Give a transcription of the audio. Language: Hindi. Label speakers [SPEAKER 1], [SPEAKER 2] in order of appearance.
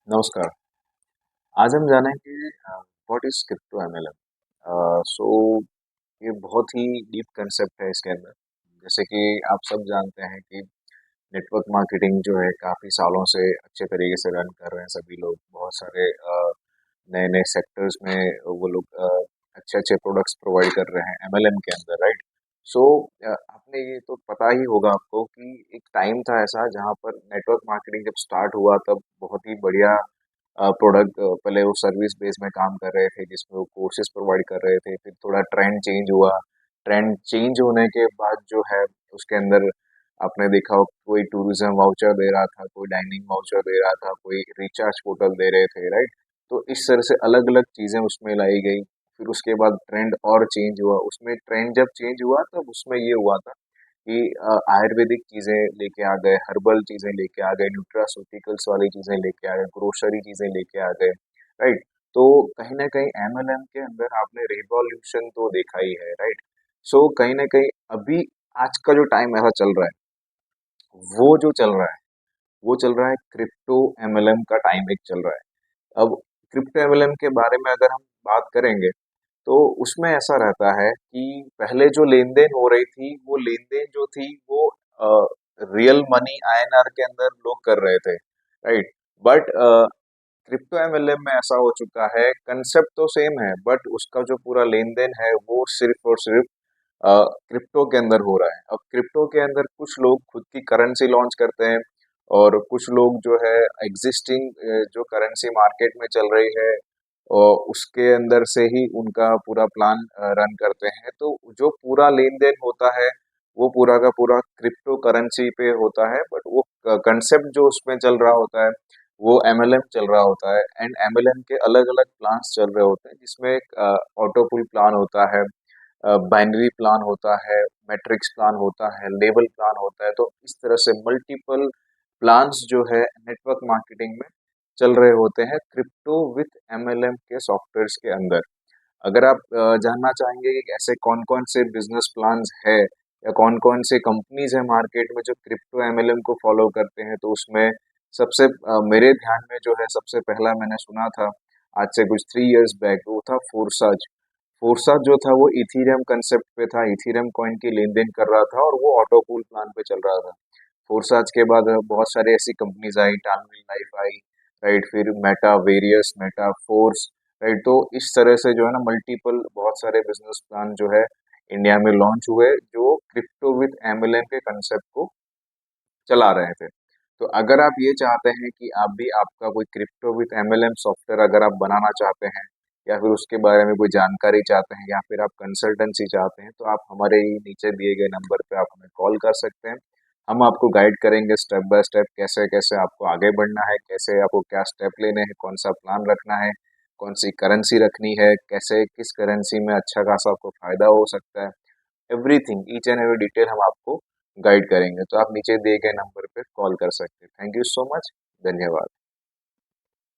[SPEAKER 1] नमस्कार। आज हम जानेंगे व्हाट इज क्रिप्टो एमएलएम। सो ये बहुत ही डीप कंसेप्ट है इसके अंदर। जैसे कि आप सब जानते हैं कि नेटवर्क मार्केटिंग जो है काफ़ी सालों से अच्छे तरीके से रन कर रहे हैं सभी लोग। बहुत सारे नए नए सेक्टर्स में वो लोग अच्छे अच्छे प्रोडक्ट्स प्रोवाइड कर रहे हैं एमएलएम के अंदर, राइट। सो आपने ये तो पता ही होगा आपको कि एक टाइम था ऐसा जहाँ पर नेटवर्क मार्केटिंग जब स्टार्ट हुआ तब बहुत ही बढ़िया प्रोडक्ट, पहले वो सर्विस बेस में काम कर रहे थे जिसमें वो कोर्सेज प्रोवाइड कर रहे थे। फिर थोड़ा ट्रेंड चेंज हुआ। ट्रेंड चेंज होने के बाद जो है उसके अंदर आपने देखा हो कोई टूरिज्म वाउचर दे रहा था, कोई डाइनिंग वाउचर दे रहा था, कोई रिचार्ज पोर्टल दे रहे थे, राइट। तो इस तरह से अलग अलग चीजें उसमें लाई गई। फिर उसके बाद ट्रेंड और चेंज हुआ। उसमें ट्रेंड जब चेंज हुआ तब उसमें ये हुआ था कि आयुर्वेदिक चीजें लेके आ गए, हर्बल चीजें लेके आ गए, न्यूट्रास्यूटिकल्स वाली चीजें लेके आ गए, ग्रोसरी चीजें लेके आ गए, राइट। तो कहीं ना कहीं एमएलएम के अंदर आपने रिवॉल्यूशन तो देखा ही है, राइट। सो कहीं ना कहीं अभी आज का जो टाइम ऐसा चल रहा है, वो जो चल रहा है वो चल रहा है क्रिप्टो एमएलएम का टाइम एक चल रहा है। अब क्रिप्टो एमएलएम के बारे में अगर हम बात करेंगे तो उसमें ऐसा रहता है कि पहले जो लेन देन हो रही थी वो लेन देन जो थी वो रियल मनी आईएनआर के अंदर लोग कर रहे थे, राइट। बट क्रिप्टो एमएलएम में ऐसा हो चुका है, कंसेप्ट तो सेम है बट उसका जो पूरा लेन देन है वो सिर्फ और सिर्फ क्रिप्टो के अंदर हो रहा है। अब क्रिप्टो के अंदर कुछ लोग खुद की करेंसी लॉन्च करते हैं और कुछ लोग जो है एग्जिस्टिंग जो करेंसी मार्केट में चल रही है और उसके अंदर से ही उनका पूरा प्लान रन करते हैं। तो जो पूरा लेन देन होता है वो पूरा का पूरा क्रिप्टो करेंसी पे होता है, बट वो कंसेप्ट जो उसमें चल रहा होता है वो एमएलएम चल रहा होता है। एंड एमएलएम के अलग अलग प्लान्स चल रहे होते हैं जिसमें एक ऑटो पुल प्लान होता है, बाइनरी प्लान होता है, मैट्रिक्स प्लान होता है, लेवल प्लान होता है। तो इस तरह से मल्टीपल प्लान्स जो है नेटवर्क मार्केटिंग में चल रहे होते हैं क्रिप्टो विथ एमएलएम के सॉफ्टवेयर्स के अंदर। अगर आप जानना चाहेंगे कि ऐसे कौन कौन से बिजनेस प्लान्स है या कौन कौन से कंपनीज है मार्केट में जो क्रिप्टो एमएलएम को फॉलो करते हैं, तो उसमें सबसे मेरे ध्यान में जो है सबसे पहला मैंने सुना था आज से कुछ 3 इयर्स बैक, वो था फोरसाज। फोर्सा जो था वो इथीरियम कंसेप्ट पे था, इथीरियम कॉइन की लेन देन कर रहा था और वो ऑटो कूल प्लान पे चल रहा था। फोर्साज के बाद बहुत सारी ऐसी कंपनीज आई, टालमिल लाइफ आई, राइट। फिर metaverse, meta force, right. तो इस तरह से जो है ना मल्टीपल बहुत सारे बिजनेस प्लान जो है इंडिया में लॉन्च हुए जो क्रिप्टो विद एमएलएम के कंसेप्ट को चला रहे थे। तो अगर आप ये चाहते हैं कि आप भी आपका कोई क्रिप्टो विद एमएलएम सॉफ्टवेयर अगर आप बनाना चाहते हैं या फिर उसके बारे में कोई जानकारी चाहते हैं या फिर आप कंसल्टेंसी चाहते हैं, तो आप हमारे ही नीचे दिए गए नंबर पे आप हमें कॉल कर सकते हैं। हम आपको गाइड करेंगे स्टेप बाय स्टेप कैसे कैसे आपको आगे बढ़ना है, कैसे आपको क्या स्टेप लेने हैं, कौन सा प्लान रखना है, कौन सी करेंसी रखनी है, कैसे किस करेंसी में अच्छा खासा आपको फायदा हो सकता है। Everything, each and every detail हम आपको गाइड करेंगे। तो आप नीचे दिए गए नंबर पे कॉल कर सकते हैं। Thank you so much. धन्यवाद।